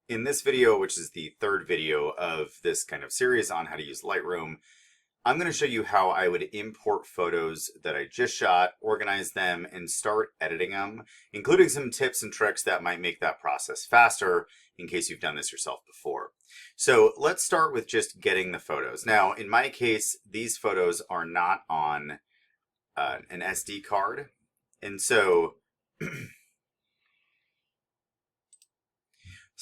In this video, which is the third video of this kind of series on how to use Lightroom, I'm going to show you how I would import photos that I just shot, organize them, and start editing them, including some tips and tricks that might make that process faster in case you've done this yourself before. So let's start with just getting the photos. Now, in my case, these photos are not on an SD card, and so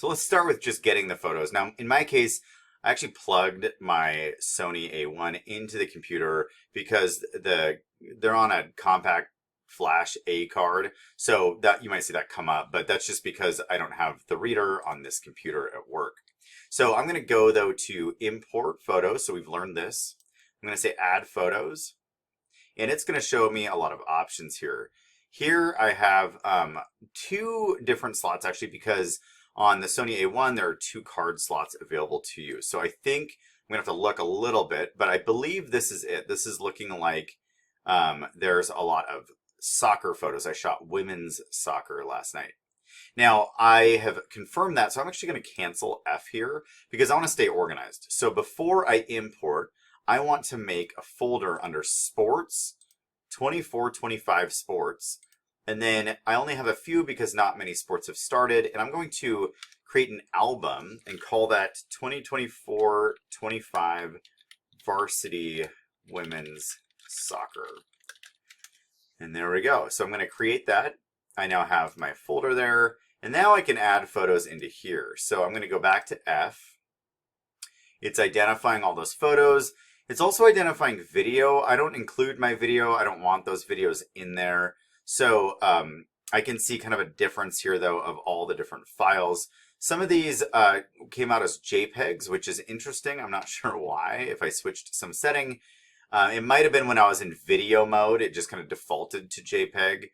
let's start with just getting the photos. Now, in my case, I actually plugged my Sony A1 into the computer because they're on a compact flash A card. So that you might see that come up, but that's just because I don't have the reader on this computer at work. So I'm going to go though to import photos. So we've learned this. I'm going to say add photos, and it's going to show me a lot of options here. Here I have two different slots actually, because on the Sony A1, there are two card slots available to you. So I think I'm gonna have to look a little bit, but I believe this is it. This is looking like there's a lot of soccer photos. I shot women's soccer last night. Now I have confirmed that, so I'm actually gonna cancel F here because I wanna stay organized. So before I import, I want to make a folder under sports, 24-25 sports. And then I only have a few because not many sports have started. And I'm going to create an album and call that 2024-25 Varsity Women's Soccer. And there we go. So I'm going to create that. I now have my folder there. And now I can add photos into here. So I'm going to go back to F. It's identifying all those photos. It's also identifying video. I don't include my video. I don't want those videos in there. So I can see kind of a difference here, though, of all the different files. Some of these came out as JPEGs, which is interesting. I'm not sure why. If I switched some setting, it might have been when I was in video mode. It just kind of defaulted to JPEG.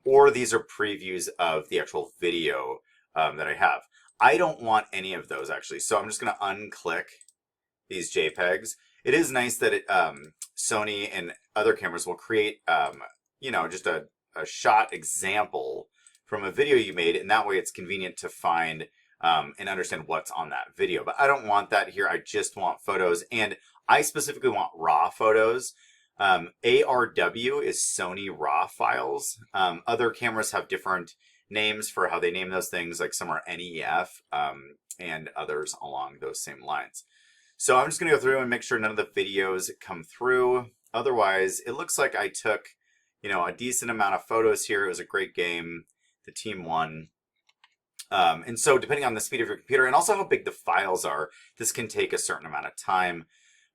Or these are previews of the actual video that I have. I don't want any of those, actually. So I'm just going to unclick these JPEGs. It is nice that Sony and other cameras will create, just a shot example from a video you made, and that way it's convenient to find and understand what's on that video. But I don't want that here. I just want photos, and I specifically want RAW photos. ARW is Sony RAW files. Other cameras have different names for how they name those things, like some are NEF and others along those same lines. So I'm just going to go through and make sure none of the videos come through. Otherwise, it looks like I took a decent amount of photos here. It was a great game. The team won. And so depending on the speed of your computer and also how big the files are, this can take a certain amount of time.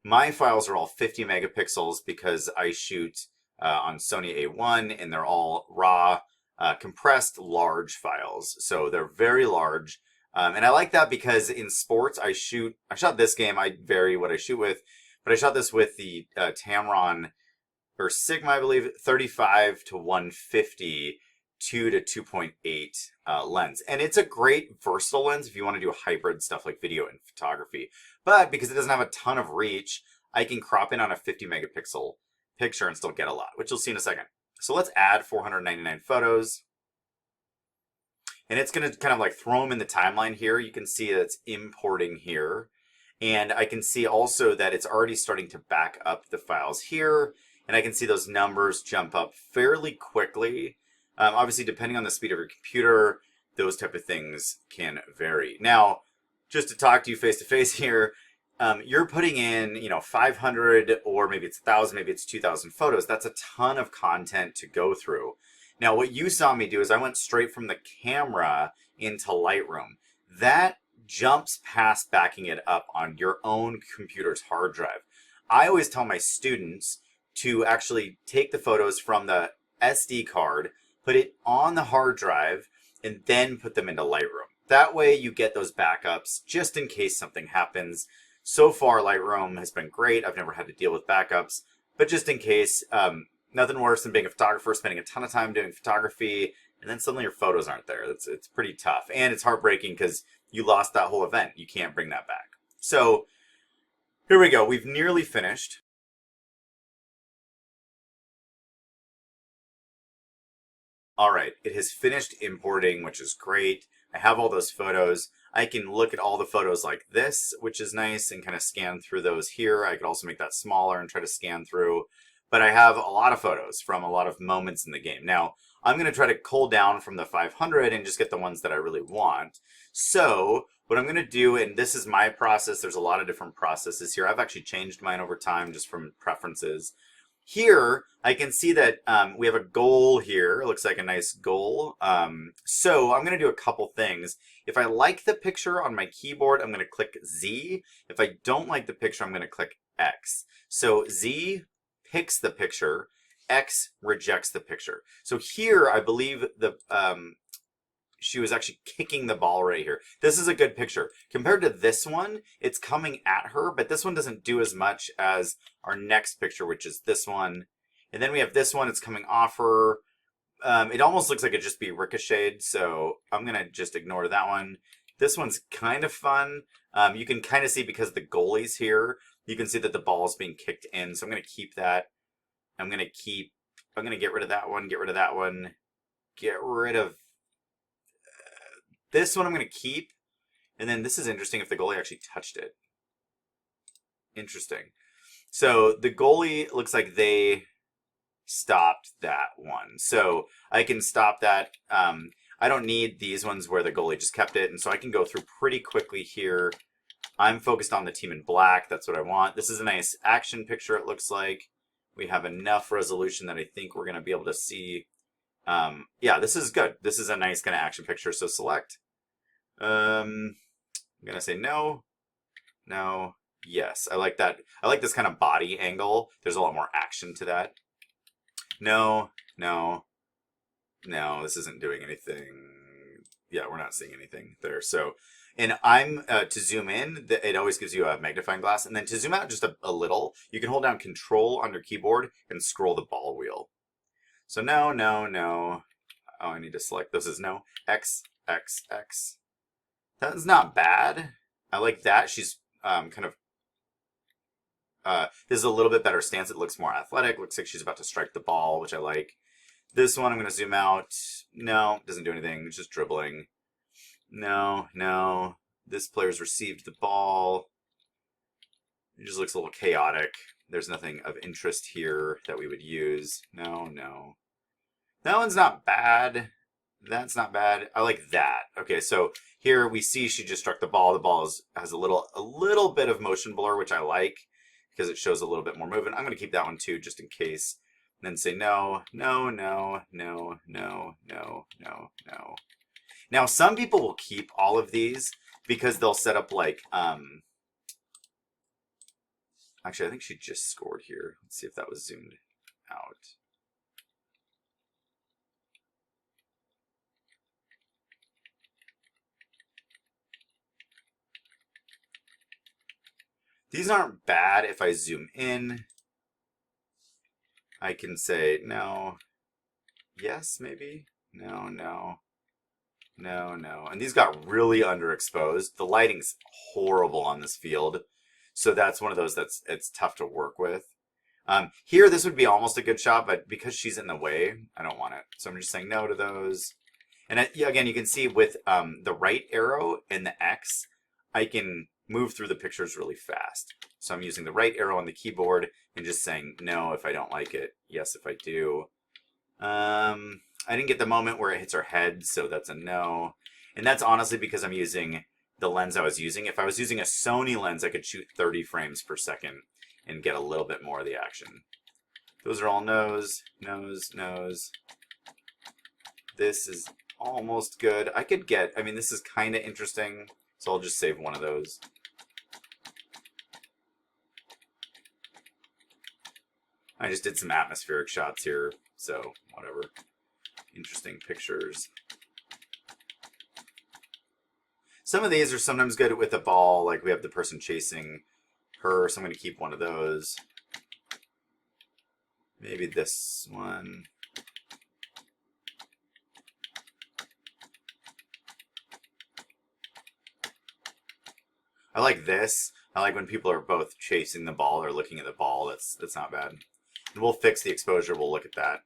My files are all 50 megapixels because I shoot on Sony A1 and they're all raw, compressed large files. So they're very large. And I like that because in sports, I shot this game. I vary what I shoot with, but I shot this with the Tamron or Sigma, I believe, 35-150, 2-2.8 lens. And it's a great versatile lens if you want to do hybrid stuff like video and photography. But because it doesn't have a ton of reach, I can crop in on a 50 megapixel picture and still get a lot, which you'll see in a second. So let's add 499 photos. And it's going to kind of like throw them in the timeline here. You can see that it's importing here. And I can see also that it's already starting to back up the files here. And I can see those numbers jump up fairly quickly. Obviously, depending on the speed of your computer, those type of things can vary. Now, just to talk to you face to face here, you're putting in, 500 or maybe it's 1,000, maybe it's 2,000 photos. That's a ton of content to go through. Now, what you saw me do is I went straight from the camera into Lightroom. That jumps past backing it up on your own computer's hard drive. I always tell my students to actually take the photos from the SD card, put it on the hard drive, and then put them into Lightroom. That way you get those backups just in case something happens. So far, Lightroom has been great. I've never had to deal with backups, but just in case, nothing worse than being a photographer, spending a ton of time doing photography, and then suddenly your photos aren't there. It's pretty tough, and it's heartbreaking because you lost that whole event. You can't bring that back. So here we go. We've nearly finished. All right, it has finished importing, which is great. I have all those photos. I can look at all the photos like this, which is nice, and kind of scan through those here. I could also make that smaller and try to scan through. But I have a lot of photos from a lot of moments in the game. Now, I'm going to try to cull down from the 500 and just get the ones that I really want. So what I'm going to do, and this is my process, there's a lot of different processes here. I've actually changed mine over time just from preferences. Here, I can see that we have a goal here. It looks like a nice goal. So I'm going to do a couple things. If I like the picture on my keyboard, I'm going to click Z. If I don't like the picture, I'm going to click X. So Z picks the picture, X rejects the picture. So here, I believe she was actually kicking the ball right here. This is a good picture. Compared to this one, it's coming at her, but this one doesn't do as much as our next picture, which is this one. And then we have this one, it's coming off her. It almost looks like it'd just be ricocheted, so I'm gonna just ignore that one. This one's kind of fun. You can kind of see because the goalie's here, you can see that the ball is being kicked in, so I'm gonna keep that. I'm gonna get rid of that one, get rid of that one, get rid of this one I'm going to keep, and then this is interesting if the goalie actually touched it. Interesting. So the goalie looks like they stopped that one. So I can stop that. I don't need these ones where the goalie just kept it, and so I can go through pretty quickly here. I'm focused on the team in black. That's what I want. This is a nice action picture, it looks like. We have enough resolution that I think we're going to be able to see. Yeah, this is good. This is a nice kind of action picture. So select. I'm going to say no, no, yes. I like that. I like this kind of body angle. There's a lot more action to that. No, no, no, this isn't doing anything. Yeah, we're not seeing anything there. So, and I'm, to zoom in, it always gives you a magnifying glass. And then to zoom out just a little, you can hold down Control on your keyboard and scroll the ball wheel. So no, no, no. Oh, I need to select. This is no. X, X, X. That's not bad. I like that. She's kind of... this is a little bit better stance. It looks more athletic. Looks like she's about to strike the ball, which I like. This one, I'm going to zoom out. No, doesn't do anything. It's just dribbling. No, no. This player's received the ball. It just looks a little chaotic. There's nothing of interest here that we would use. No, no. That one's not bad. That's not bad. I like that. Okay, so here we see she just struck the ball. The ball has a little bit of motion blur, which I like because it shows a little bit more movement. I'm going to keep that one too, just in case. And then say no, no, no, no, no, no, no, no. Now, some people will keep all of these because they'll set up like, actually, I think she just scored here. Let's see if that was zoomed out. These aren't bad if I zoom in. I can say no, yes, maybe, no, no, no, no. And these got really underexposed. The lighting's horrible on this field. So that's one of those it's tough to work with. Here, this would be almost a good shot, but because she's in the way, I don't want it. So I'm just saying no to those. And again, you can see with the right arrow and the X, I can move through the pictures really fast. So I'm using the right arrow on the keyboard and just saying no if I don't like it, yes if I do. I didn't get the moment where it hits her head, so that's a no. And that's honestly because I'm using the lens I was using. If I was using a Sony lens, I could shoot 30 frames per second and get a little bit more of the action. Those are all no's, no's, no's. This is almost good. I could get, I mean, this is kind of interesting, so I'll just save one of those. I just did some atmospheric shots here, so whatever. Interesting pictures. Some of these are sometimes good with a ball, like we have the person chasing her, so I'm going to keep one of those. Maybe this one. I like this. I like when people are both chasing the ball or looking at the ball. That's not bad. And we'll fix the exposure. We'll look at that.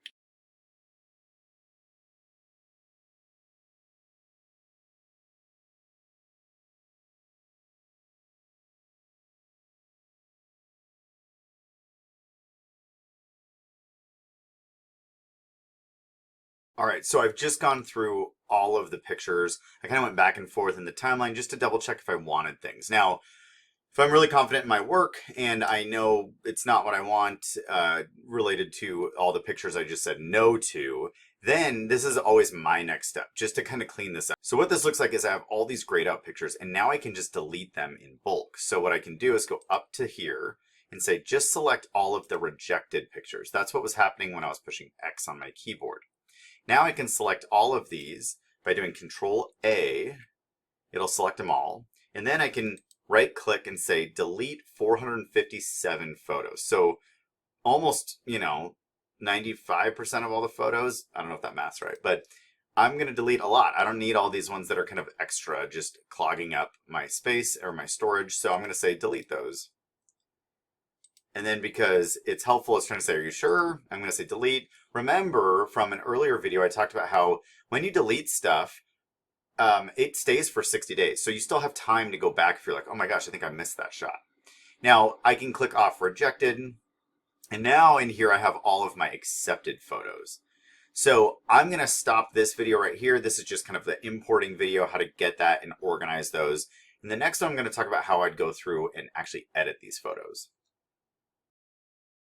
All right, so I've just gone through all of the pictures. I kind of went back and forth in the timeline just to double check if I wanted things. Now, if I'm really confident in my work and I know it's not what I want related to all the pictures I just said no to, then this is always my next step, just to kind of clean this up. So what this looks like is I have all these grayed out pictures and now I can just delete them in bulk. So what I can do is go up to here and say, just select all of the rejected pictures. That's what was happening when I was pushing X on my keyboard. Now I can select all of these by doing Control A. It'll select them all. And then I can right click and say delete 457 photos. So almost, 95% of all the photos. I don't know if that math's right, but I'm going to delete a lot. I don't need all these ones that are kind of extra, just clogging up my space or my storage. So I'm going to say delete those. And then because it's helpful, it's trying to say, are you sure? I'm going to say delete. Remember from an earlier video, I talked about how when you delete stuff, it stays for 60 days. So you still have time to go back if you're like, oh my gosh, I think I missed that shot. Now I can click off rejected. And now in here, I have all of my accepted photos. So I'm going to stop this video right here. This is just kind of the importing video, how to get that and organize those. And the next one, I'm going to talk about how I'd go through and actually edit these photos.